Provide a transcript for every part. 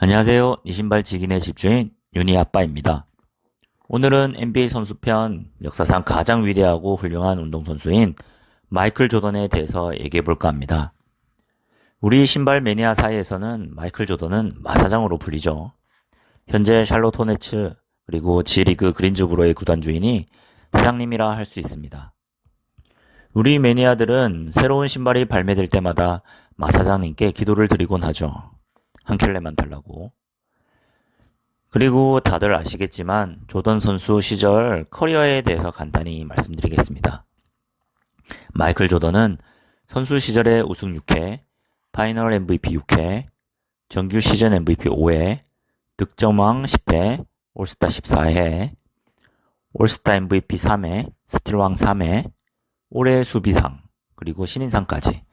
안녕하세요. 이 신발 직인의 집주인 윤희 아빠입니다. 오늘은 NBA 선수편 역사상 가장 위대하고 훌륭한 운동선수인 마이클 조던에 대해서 얘기해 볼까 합니다. 우리 신발 매니아 사이에서는 마이클 조던은 마사장으로 불리죠. 현재 샬롯 호네츠 그리고 G리그 그린즈브로의 구단 주인이 사장님이라 할 수 있습니다. 우리 매니아들은 새로운 신발이 발매될 때마다 마사장님께 기도를 드리곤 하죠. 한 켤레만 달라고. 그리고 다들 아시겠지만 조던 선수 시절 커리어에 대해서 간단히 말씀드리겠습니다. 마이클 조던은 선수 시절에 우승 6회, 파이널 MVP 6회, 정규 시즌 MVP 5회, 득점왕 10회, 올스타 14회, 올스타 MVP 3회, 스틸왕 3회, 올해 수비상, 그리고 신인상까지,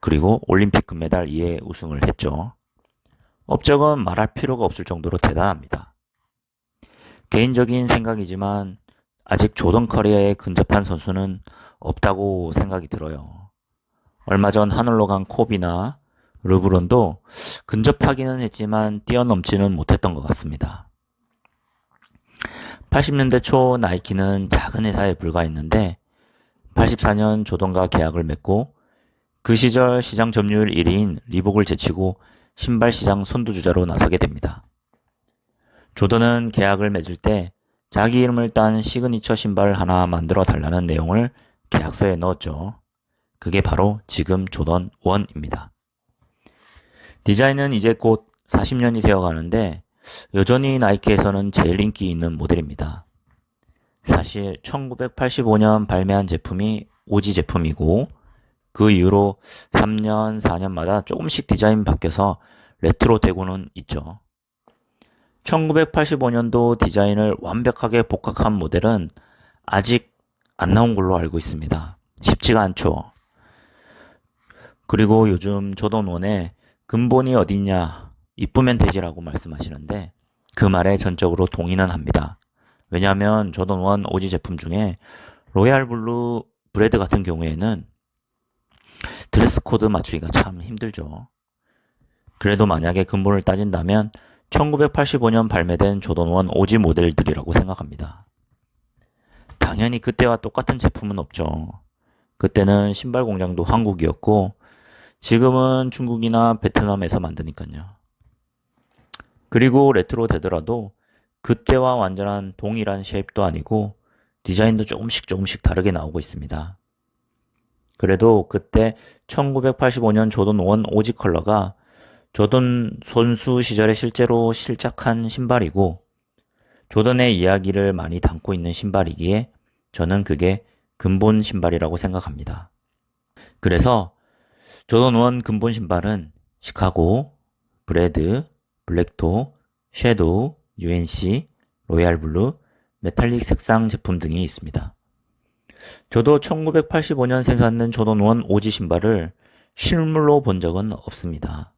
그리고 올림픽 금메달 2회 우승을 했죠. 업적은 말할 필요가 없을 정도로 대단합니다. 개인적인 생각이지만 아직 조던 커리어에 근접한 선수는 없다고 생각이 들어요. 얼마 전 하늘로 간 코비나 르브론도 근접하기는 했지만 뛰어넘지는 못했던 것 같습니다. 80년대 초 나이키는 작은 회사에 불과했는데 84년 조던과 계약을 맺고 그 시절 시장 점유율 1위인 리복을 제치고 신발 시장 선두주자로 나서게 됩니다. 조던은 계약을 맺을 때 자기 이름을 딴 시그니처 신발 하나 만들어 달라는 내용을 계약서에 넣었죠. 그게 바로 지금 조던 1입니다. 디자인은 이제 곧 40년이 되어 가는데 여전히 나이키에서는 제일 인기 있는 모델입니다. 사실 1985년 발매한 제품이 오지 제품이고 그 이후로 3년, 4년마다 조금씩 디자인 바뀌어서 레트로 되고는 있죠. 1985년도 디자인을 완벽하게 복각한 모델은 아직 안 나온 걸로 알고 있습니다. 쉽지가 않죠. 그리고 요즘 조던1에 근본이 어딨냐, 이쁘면 되지라고 말씀하시는데 그 말에 전적으로 동의는 합니다. 왜냐하면 조던1 오지 제품 중에 로얄 블루 브레드 같은 경우에는 드레스 코드 맞추기가 참 힘들죠. 그래도 만약에 근본을 따진다면 1985년 발매된 조던1 오지 모델들이라고 생각합니다. 당연히 그때와 똑같은 제품은 없죠. 그때는 신발 공장도 한국이었고 지금은 중국이나 베트남에서 만드니까요. 그리고 레트로 되더라도 그때와 완전한 동일한 쉐입도 아니고 디자인도 조금씩 다르게 나오고 있습니다. 그래도 그때 1985년 조던1 오지 컬러가 조던 선수 시절에 실제로 실작한 신발이고 조던의 이야기를 많이 담고 있는 신발이기에 저는 그게 근본 신발이라고 생각합니다. 그래서 조던1 근본 신발은 시카고, 브레드, 블랙토, 섀도우, UNC, 로얄 블루, 메탈릭 색상 제품 등이 있습니다. 저도 1985년 생산된 조던1 오지 신발을 실물로 본 적은 없습니다.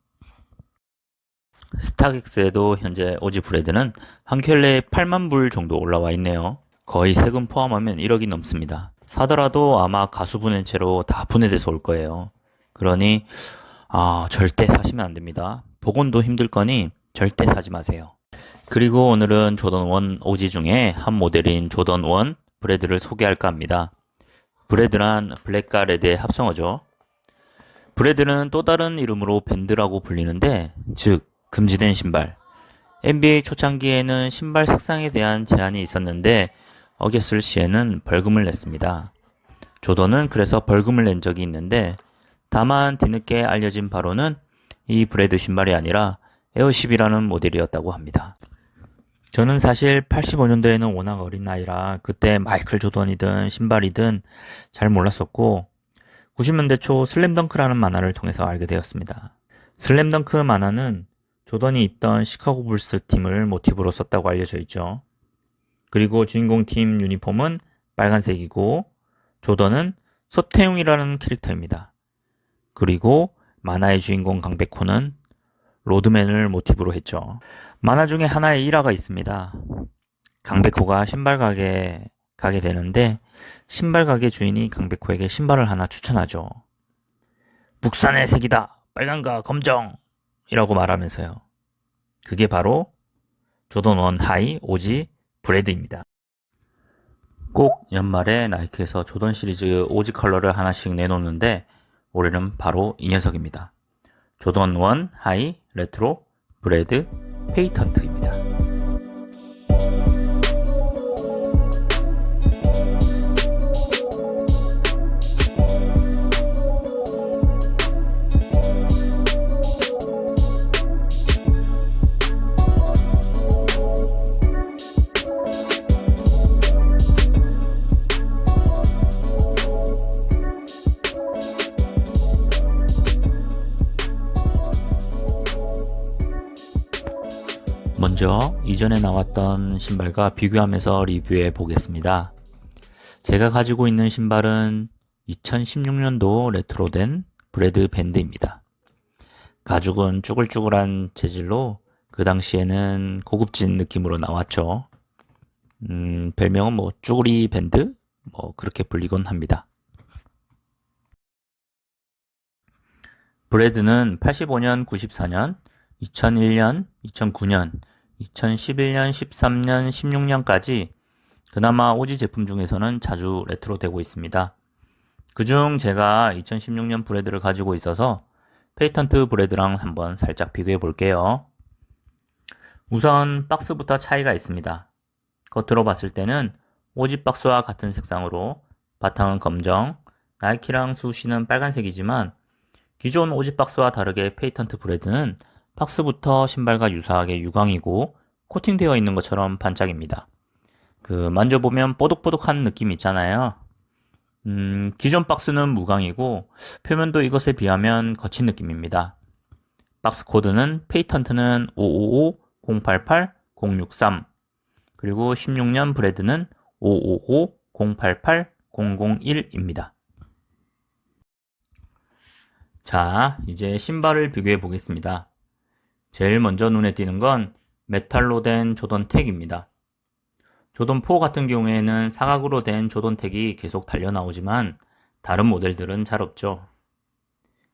스타렉스에도 현재 오지 브레드는 한 켤레에 8만 불 정도 올라와 있네요. 거의 세금 포함하면 1억이 넘습니다. 사더라도 아마 가수 분해 채로 다 분해돼서 올 거예요. 그러니 절대 사시면 안 됩니다. 복원도 힘들 거니 절대 사지 마세요. 그리고 오늘은 조던1 오지 중에 한 모델인 조던1 브레드를 소개할까 합니다. 브레드란 블랙과 레드의 합성어죠. 브레드는 또 다른 이름으로 밴드라고 불리는데 즉 금지된 신발. NBA 초창기에는 신발 색상에 대한 제한이 있었는데 어겼을 시에는 벌금을 냈습니다. 조던은 그래서 벌금을 낸 적이 있는데 다만 뒤늦게 알려진 바로는 이 브레드 신발이 아니라 에어십이라는 모델이었다고 합니다. 저는 사실 85년도에는 워낙 어린 나이라 그때 마이클 조던이든 신발이든 잘 몰랐었고 90년대 초 슬램덩크라는 만화를 통해서 알게 되었습니다. 슬램덩크 만화는 조던이 있던 시카고 불스 팀을 모티브로 썼다고 알려져 있죠. 그리고 주인공 팀 유니폼은 빨간색이고 조던은 서태웅이라는 캐릭터입니다. 그리고 만화의 주인공 강백호는 로드맨을 모티브로 했죠. 만화 중에 하나의 일화가 있습니다. 강백호가 신발 가게에 가게 되는데 신발 가게 주인이 강백호에게 신발을 하나 추천하죠. 북산의 색이다. 빨간과 검정! 이라고 말하면서요. 그게 바로 조던 1 하이 오지 브레드입니다. 꼭 연말에 나이키에서 조던 시리즈 오지 컬러를 하나씩 내놓는데 올해는 바로 이 녀석입니다. 조던 1 하이 레트로 브레드 페이턴트입니다. 먼저 이전에 나왔던 신발과 비교하면서 리뷰해 보겠습니다. 제가 가지고 있는 신발은 2016년도 레트로된 브레드 밴드입니다. 가죽은 쭈글쭈글한 재질로 그 당시에는 고급진 느낌으로 나왔죠. 별명은 뭐 쭈구리 밴드? 뭐 그렇게 불리곤 합니다. 브레드는 85년, 94년, 2001년, 2009년, 2011년, 13년, 16년까지 그나마 오지 제품 중에서는 자주 레트로 되고 있습니다. 그중 제가 2016년 브레드를 가지고 있어서 페이턴트 브레드랑 한번 살짝 비교해 볼게요. 우선 박스부터 차이가 있습니다. 겉으로 봤을 때는 오지 박스와 같은 색상으로 바탕은 검정, 나이키랑 수시는 빨간색이지만 기존 오지 박스와 다르게 페이턴트 브레드는 박스부터 신발과 유사하게 유광이고 코팅되어 있는 것처럼 반짝입니다. 만져보면 뽀득뽀득한 느낌 있잖아요. 기존 박스는 무광이고 표면도 이것에 비하면 거친 느낌입니다. 박스 코드는 페이턴트는 555, 088, 063 그리고 16년 브레드는 555, 088, 001입니다. 자, 이제 신발을 비교해 보겠습니다. 제일 먼저 눈에 띄는 건 메탈로 된 조던 택입니다. 조던 4 같은 경우에는 사각으로 된 조던 택이 계속 달려 나오지만 다른 모델들은 잘 없죠.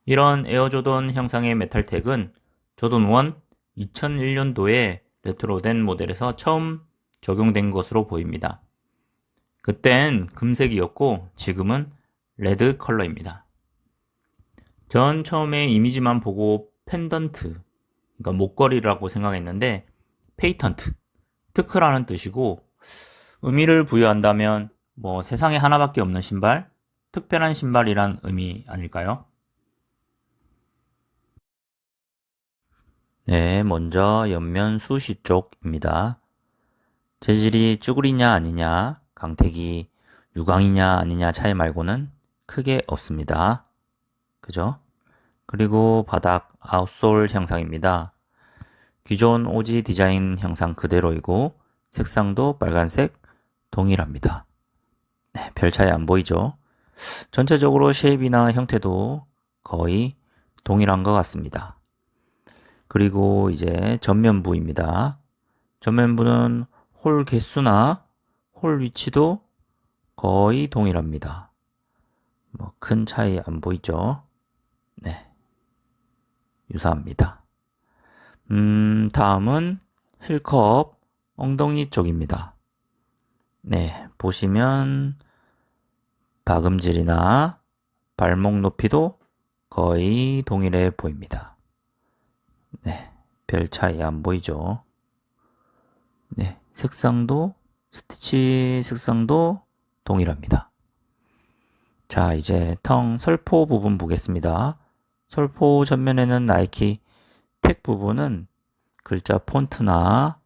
이런 에어조던 형상의 메탈 택은 조던 1 2001년도에 레트로 된 모델에서 처음 적용된 것으로 보입니다. 그땐 금색이었고 지금은 레드 컬러입니다. 전 처음에 이미지만 보고 펜던트, 그러니까 목걸이라고 생각했는데 페이턴트, 특허라는 뜻이고 의미를 부여한다면 뭐 세상에 하나밖에 없는 신발, 특별한 신발이란 의미 아닐까요? 네, 먼저 옆면 수시 쪽입니다. 재질이 쭈구리냐 아니냐, 강택이 유광이냐 아니냐 차이 말고는 크게 없습니다. 그죠? 그리고 바닥 아웃솔 형상입니다. 기존 오지 디자인 형상 그대로이고 색상도 빨간색 동일합니다. 네, 별 차이 안 보이죠? 전체적으로 쉐입이나 형태도 거의 동일한 것 같습니다. 그리고 이제 전면부입니다. 전면부는 홀 개수나 홀 위치도 거의 동일합니다. 뭐 큰 차이 안 보이죠? 네, 유사합니다. 다음은 힐컵 엉덩이 쪽입니다. 네, 보시면 박음질이나 발목 높이도 거의 동일해 보입니다. 네, 별 차이 안 보이죠? 네, 색상도 스티치 색상도 동일합니다. 자, 이제 텅 설포 부분 보겠습니다. 설포 전면에는 나이키 택 부분은 글자 폰트나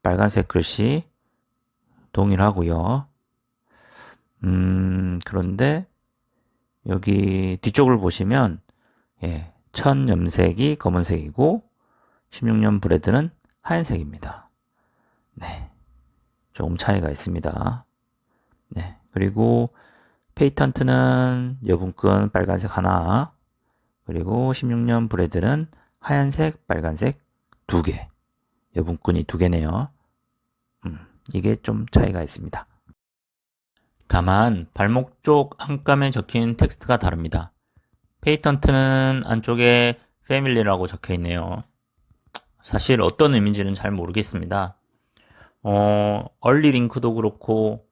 빨간색 글씨 동일하고요. 그런데 여기 뒤쪽을 보시면 천 염색이 검은색이고 16년 브레드는 하얀색입니다. 네, 조금 차이가 있습니다. 네, 그리고 페이턴트는 여분끈 빨간색 하나, 그리고 16년 브레드는 하얀색, 빨간색 2개, 여분끈이 2개네요. 이게 좀 차이가 있습니다. 다만 발목 쪽 안감에 적힌 텍스트가 다릅니다. 페이턴트는 안쪽에 패밀리라고 적혀 있네요. 사실 어떤 의미인지는 잘 모르겠습니다. 얼리링크도 그렇고,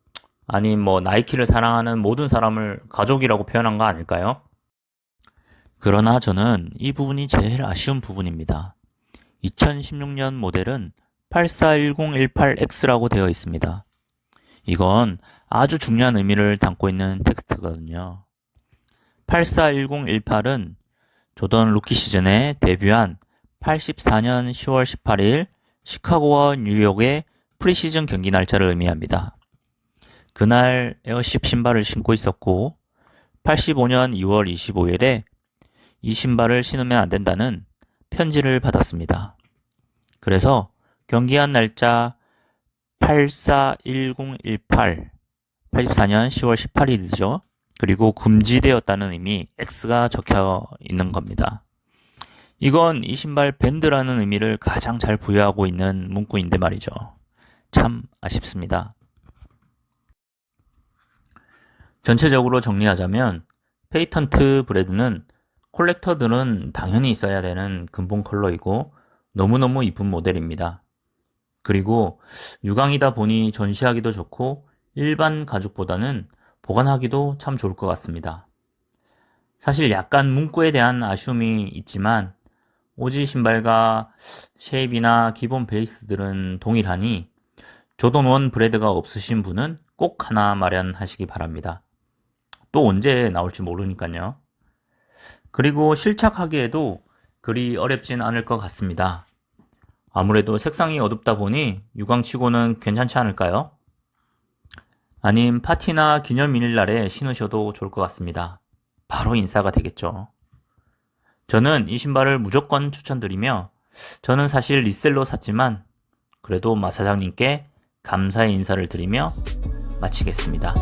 아니, 나이키를 사랑하는 모든 사람을 가족이라고 표현한 거 아닐까요? 그러나 저는 이 부분이 제일 아쉬운 부분입니다. 2016년 모델은 841018X라고 되어 있습니다. 이건 아주 중요한 의미를 담고 있는 텍스트거든요. 841018은 조던 루키 시즌에 데뷔한 84년 10월 18일 시카고와 뉴욕의 프리시즌 경기 날짜를 의미합니다. 그날 에어쉽 신발을 신고 있었고 85년 2월 25일에 이 신발을 신으면 안 된다는 편지를 받았습니다. 그래서 경기한 날짜 841018, 84년 10월 18일이죠. 그리고 금지되었다는 의미 X가 적혀 있는 겁니다. 이건 이 신발 밴드라는 의미를 가장 잘 부여하고 있는 문구인데 말이죠. 참 아쉽습니다. 전체적으로 정리하자면 페이턴트 브레드는 콜렉터들은 당연히 있어야 되는 근본 컬러이고 너무너무 이쁜 모델입니다. 그리고 유광이다 보니 전시하기도 좋고 일반 가죽보다는 보관하기도 참 좋을 것 같습니다. 사실 약간 문구에 대한 아쉬움이 있지만 오지 신발과 쉐입이나 기본 베이스들은 동일하니 조던 1 브레드가 없으신 분은 꼭 하나 마련하시기 바랍니다. 또 언제 나올지 모르니까요. 그리고 실착하기에도 그리 어렵진 않을 것 같습니다. 아무래도 색상이 어둡다 보니 유광치고는 괜찮지 않을까요? 아님 파티나 기념일날에 신으셔도 좋을 것 같습니다. 바로 인싸가 되겠죠. 저는 이 신발을 무조건 추천드리며 저는 사실 리셀로 샀지만 그래도 마 사장님께 감사의 인사를 드리며 마치겠습니다.